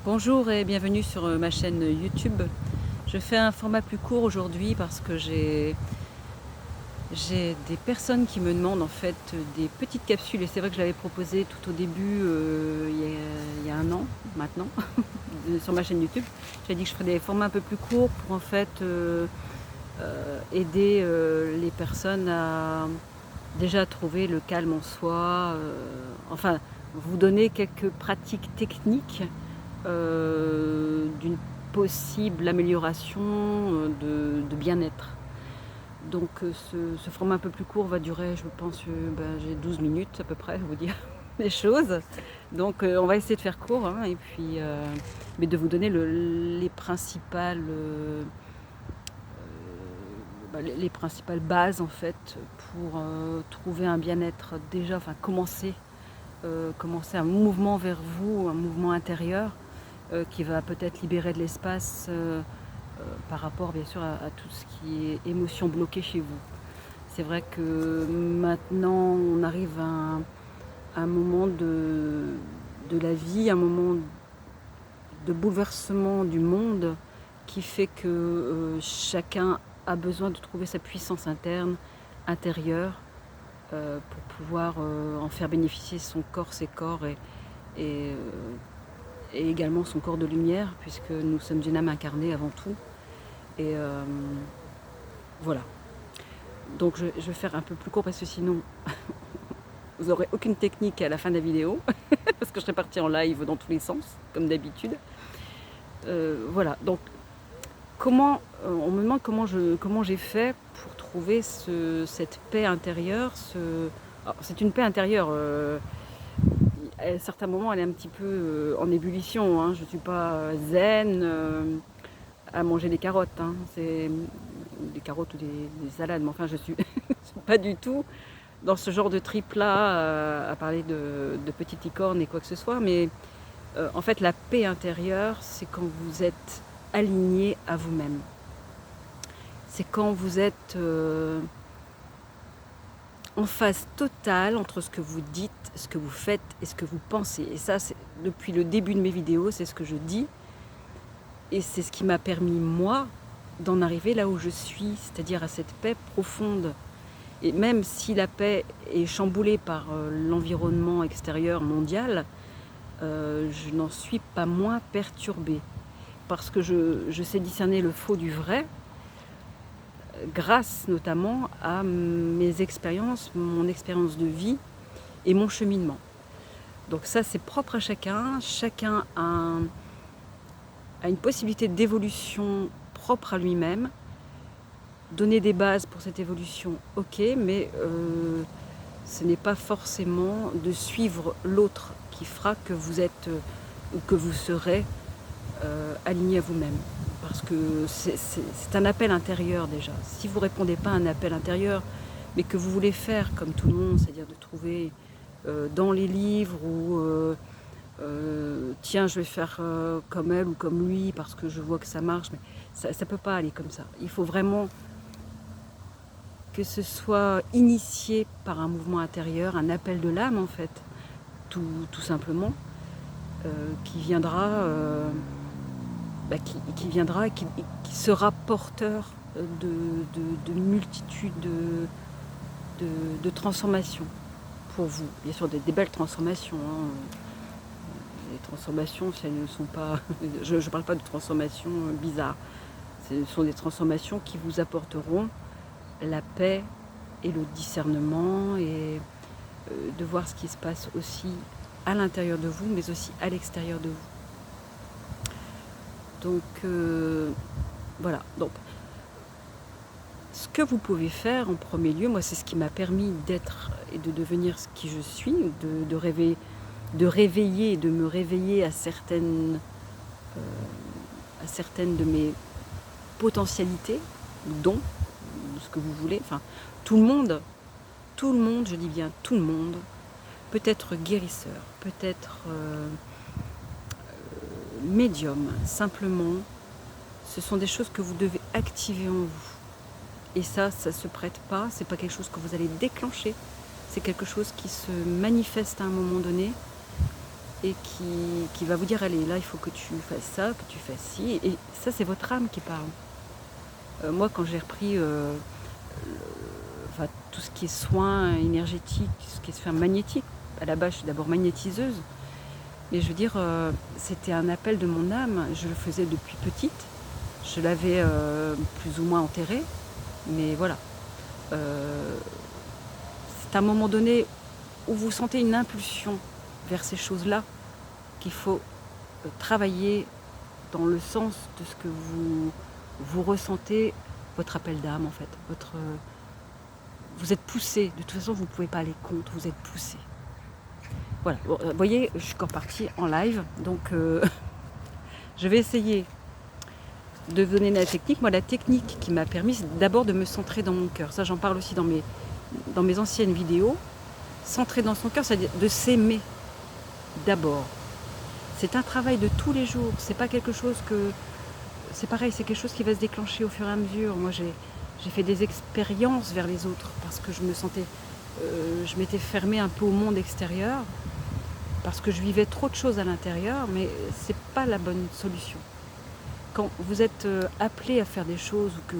Bonjour et bienvenue sur ma chaîne YouTube. Je fais un format plus court aujourd'hui parce que j'ai des personnes qui me demandent en fait des petites capsules et c'est vrai que je l'avais proposé tout au début il y a un an maintenant sur ma chaîne YouTube. J'ai dit que je ferais des formats un peu plus courts pour en fait aider les personnes à déjà trouver le calme en soi, enfin vous donner quelques pratiques techniques d'une possible amélioration de bien-être. Donc ce format un peu plus court va durer, je pense, j'ai 12 minutes à peu près, je vous dire les choses. Donc on va essayer de faire court, hein, et puis, mais de vous donner les principales, les principales bases en fait pour trouver un bien-être déjà, enfin commencer un mouvement vers vous, un mouvement intérieur qui va peut-être libérer de l'espace par rapport bien sûr à tout ce qui est émotion bloquée chez vous. C'est vrai que maintenant on arrive à un moment de la vie, un moment de bouleversement du monde qui fait que chacun a besoin de trouver sa puissance intérieure, pour pouvoir en faire bénéficier son corps, ses corps et, et également son corps de lumière, puisque nous sommes une âme incarnée avant tout. Et voilà. Donc je vais faire un peu plus court parce que sinon vous n'aurez aucune technique à la fin de la vidéo, parce que je serai partie en live dans tous les sens, comme d'habitude. Voilà, donc on me demande comment j'ai fait pour trouver cette paix intérieure. C'est une paix intérieure. À certains moments, elle est un petit peu en ébullition, hein. Je ne suis pas zen à manger des carottes, hein. C'est des carottes ou des salades, mais enfin je suis pas du tout dans ce genre de trip là à parler de petites licornes et quoi que ce soit. Mais en fait la paix intérieure, c'est quand vous êtes aligné à vous-même. C'est quand vous êtes en phase totale entre ce que vous dites, ce que vous faites et ce que vous pensez. Et ça, depuis le début de mes vidéos, c'est ce que je dis. Et c'est ce qui m'a permis, moi, d'en arriver là où je suis, c'est-à-dire à cette paix profonde. Et même si la paix est chamboulée par l'environnement extérieur mondial, je n'en suis pas moins perturbée. Parce que je sais discerner le faux du vrai, grâce notamment à mes expériences, mon expérience de vie et mon cheminement. Donc ça, c'est propre à chacun. Chacun a une possibilité d'évolution propre à lui-même. Donner des bases pour cette évolution, ok, mais ce n'est pas forcément de suivre l'autre qui fera que vous êtes ou que vous serez aligné à vous-même. Parce que c'est un appel intérieur déjà. Si vous ne répondez pas à un appel intérieur, mais que vous voulez faire comme tout le monde, c'est-à-dire de trouver dans les livres ou tiens, je vais faire comme elle ou comme lui parce que je vois que ça marche, mais ça ne peut pas aller comme ça. Il faut vraiment que ce soit initié par un mouvement intérieur, un appel de l'âme en fait, tout simplement, qui viendra, qui sera porteur de multitudes de transformations pour vous. Bien sûr, des belles transformations, hein. Les transformations, elles ne sont pas... Je ne parle pas de transformations bizarres. Ce sont des transformations qui vous apporteront la paix et le discernement et de voir ce qui se passe aussi à l'intérieur de vous, mais aussi à l'extérieur de vous. Donc voilà. Donc ce que vous pouvez faire en premier lieu, moi c'est ce qui m'a permis d'être et de devenir ce qui je suis, de réveiller et de me réveiller à certaines de mes potentialités, dons, ce que vous voulez. Enfin, tout le monde, je dis bien tout le monde, peut être guérisseur, peut être médium. Simplement, ce sont des choses que vous devez activer en vous. Et ça se prête pas, c'est pas quelque chose que vous allez déclencher, c'est quelque chose qui se manifeste à un moment donné et qui va vous dire, allez, là, il faut que tu fasses ça, que tu fasses ci. Et ça, c'est votre âme qui parle. Moi, quand j'ai repris enfin, tout ce qui est soins énergétiques, ce qui est sphère magnétique, à la base, je suis d'abord magnétiseuse. Mais je veux dire, c'était un appel de mon âme. Je le faisais depuis petite. Je l'avais plus ou moins enterré. Mais voilà. C'est à un moment donné où vous sentez une impulsion vers ces choses-là qu'il faut travailler dans le sens de ce que vous ressentez, votre appel d'âme en fait. Vous êtes poussé. De toute façon, vous ne pouvez pas aller contre. Vous êtes poussé. Voilà. Bon, vous voyez, je suis encore partie en live. Donc, je vais essayer de vous donner la technique. Moi, la technique qui m'a permis, c'est d'abord de me centrer dans mon cœur. Ça, j'en parle aussi dans mes anciennes vidéos. Centrer dans son cœur, c'est-à-dire de s'aimer d'abord. C'est un travail de tous les jours. C'est pas quelque chose que... C'est pareil, c'est quelque chose qui va se déclencher au fur et à mesure. Moi, j'ai fait des expériences vers les autres parce que je me sentais... je m'étais fermée un peu au monde extérieur parce que je vivais trop de choses à l'intérieur, mais c'est pas la bonne solution. Quand vous êtes appelé à faire des choses ou que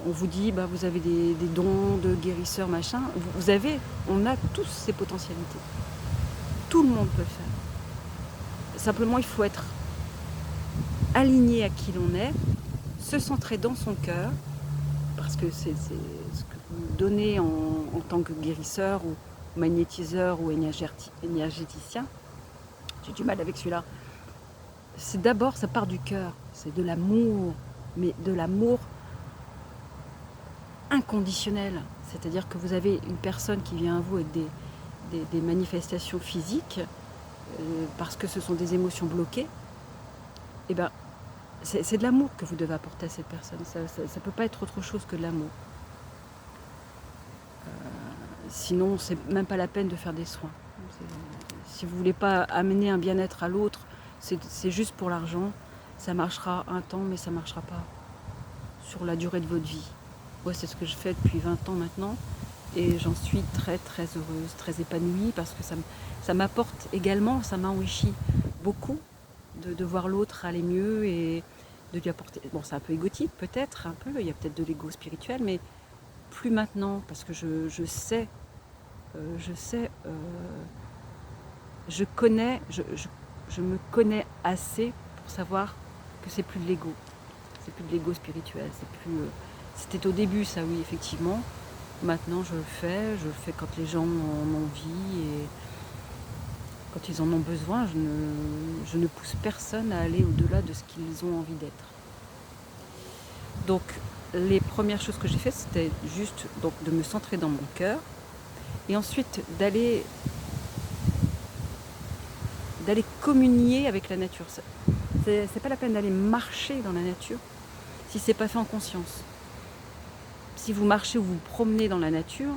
on vous dit bah, vous avez des dons de guérisseur, machin, on a tous ces potentialités. Tout le monde peut le faire. Simplement, il faut être aligné à qui l'on est, se centrer dans son cœur, parce que c'est ce que vous donnez en tant que guérisseur ou magnétiseur ou énergéticien. J'ai du mal avec celui-là. C'est d'abord, ça part du cœur, c'est de l'amour, mais de l'amour inconditionnel. C'est-à-dire que vous avez une personne qui vient à vous avec des manifestations physiques, parce que ce sont des émotions bloquées, et ben c'est de l'amour que vous devez apporter à cette personne. Ça ne peut pas être autre chose que de l'amour. Sinon, c'est même pas la peine de faire des soins. Si vous ne voulez pas amener un bien-être à l'autre, c'est juste pour l'argent. Ça marchera un temps, mais ça ne marchera pas sur la durée de votre vie. Moi, c'est ce que je fais depuis 20 ans maintenant. Et j'en suis très très heureuse, très épanouie, parce que ça m'apporte également, ça m'enrichit beaucoup de voir l'autre aller mieux et de lui apporter... Bon, c'est un peu égotique peut-être, un peu, il y a peut-être de l'ego spirituel, mais plus maintenant, parce que je sais, je me connais assez pour savoir que c'est plus de l'ego. C'est plus de l'ego spirituel, c'était au début ça, oui, effectivement. Maintenant, je le fais quand les gens en ont envie et quand ils en ont besoin. Je ne pousse personne à aller au-delà de ce qu'ils ont envie d'être. Donc, les premières choses que j'ai faites, c'était juste donc, de me centrer dans mon cœur et ensuite d'aller communier avec la nature. C'est pas la peine d'aller marcher dans la nature si c'est pas fait en conscience. Si vous marchez ou vous promenez dans la nature,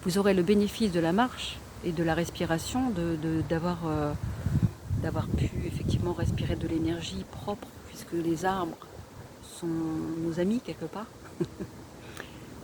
vous aurez le bénéfice de la marche et de la respiration, d'avoir pu effectivement respirer de l'énergie propre, puisque les arbres sont nos amis quelque part.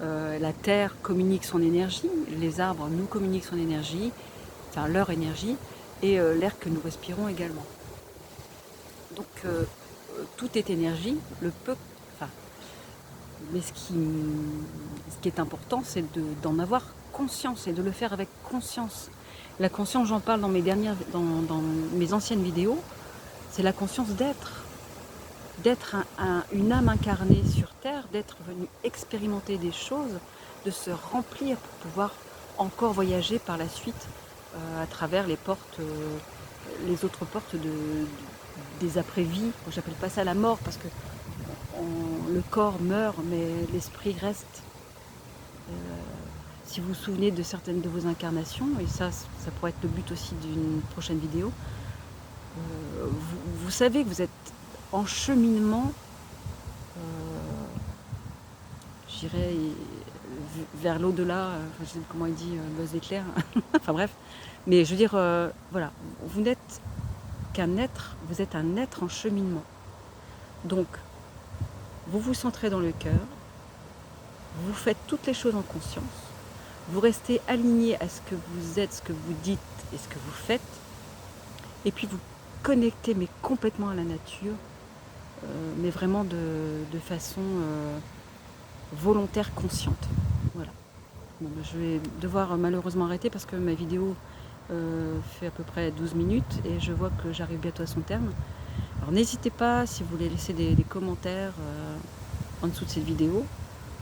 La terre communique son énergie, les arbres nous communiquent son énergie, enfin leur énergie, et l'air que nous respirons également. Donc tout est énergie, mais ce qui est important, c'est d'en avoir conscience et de le faire avec conscience. La conscience, j'en parle dans mes anciennes vidéos, c'est la conscience d'être une âme incarnée sur Terre, d'être venu expérimenter des choses, de se remplir pour pouvoir encore voyager par la suite à travers les autres portes des après-vies. J'appelle pas ça la mort parce que le corps meurt, mais l'esprit reste. Si vous vous souvenez de certaines de vos incarnations, et ça pourrait être le but aussi d'une prochaine vidéo, vous savez que vous êtes en cheminement, je dirais, vers l'au-delà, je sais pas comment il dit, Buzz l'éclair, enfin bref, mais je veux dire, voilà, vous n'êtes qu'un être, vous êtes un être en cheminement. Donc, vous vous centrez dans le cœur, vous faites toutes les choses en conscience, Vous restez aligné à ce que vous êtes, ce que vous dites et ce que vous faites. Et puis vous connectez mais complètement à la nature, mais vraiment de façon volontaire, consciente. Voilà. Bon, je vais devoir malheureusement arrêter parce que ma vidéo fait à peu près 12 minutes et je vois que j'arrive bientôt à son terme. Alors n'hésitez pas, si vous voulez laisser des commentaires en dessous de cette vidéo,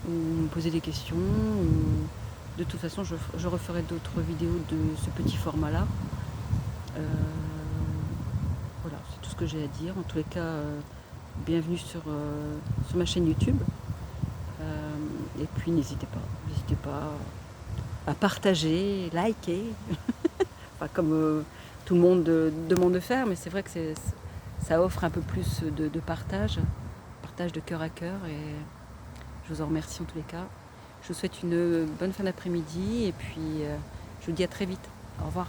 ou me poser des questions, ou de toute façon je referai d'autres vidéos de ce petit format là. Voilà, c'est tout ce que j'ai à dire. En tous les cas, bienvenue sur ma chaîne YouTube. Et puis n'hésitez pas à partager, liker, enfin, comme tout le monde demande de faire, mais c'est vrai que ça offre un peu plus de partage de cœur à cœur, et je vous en remercie en tous les cas. Je vous souhaite une bonne fin d'après-midi et puis je vous dis à très vite. Au revoir.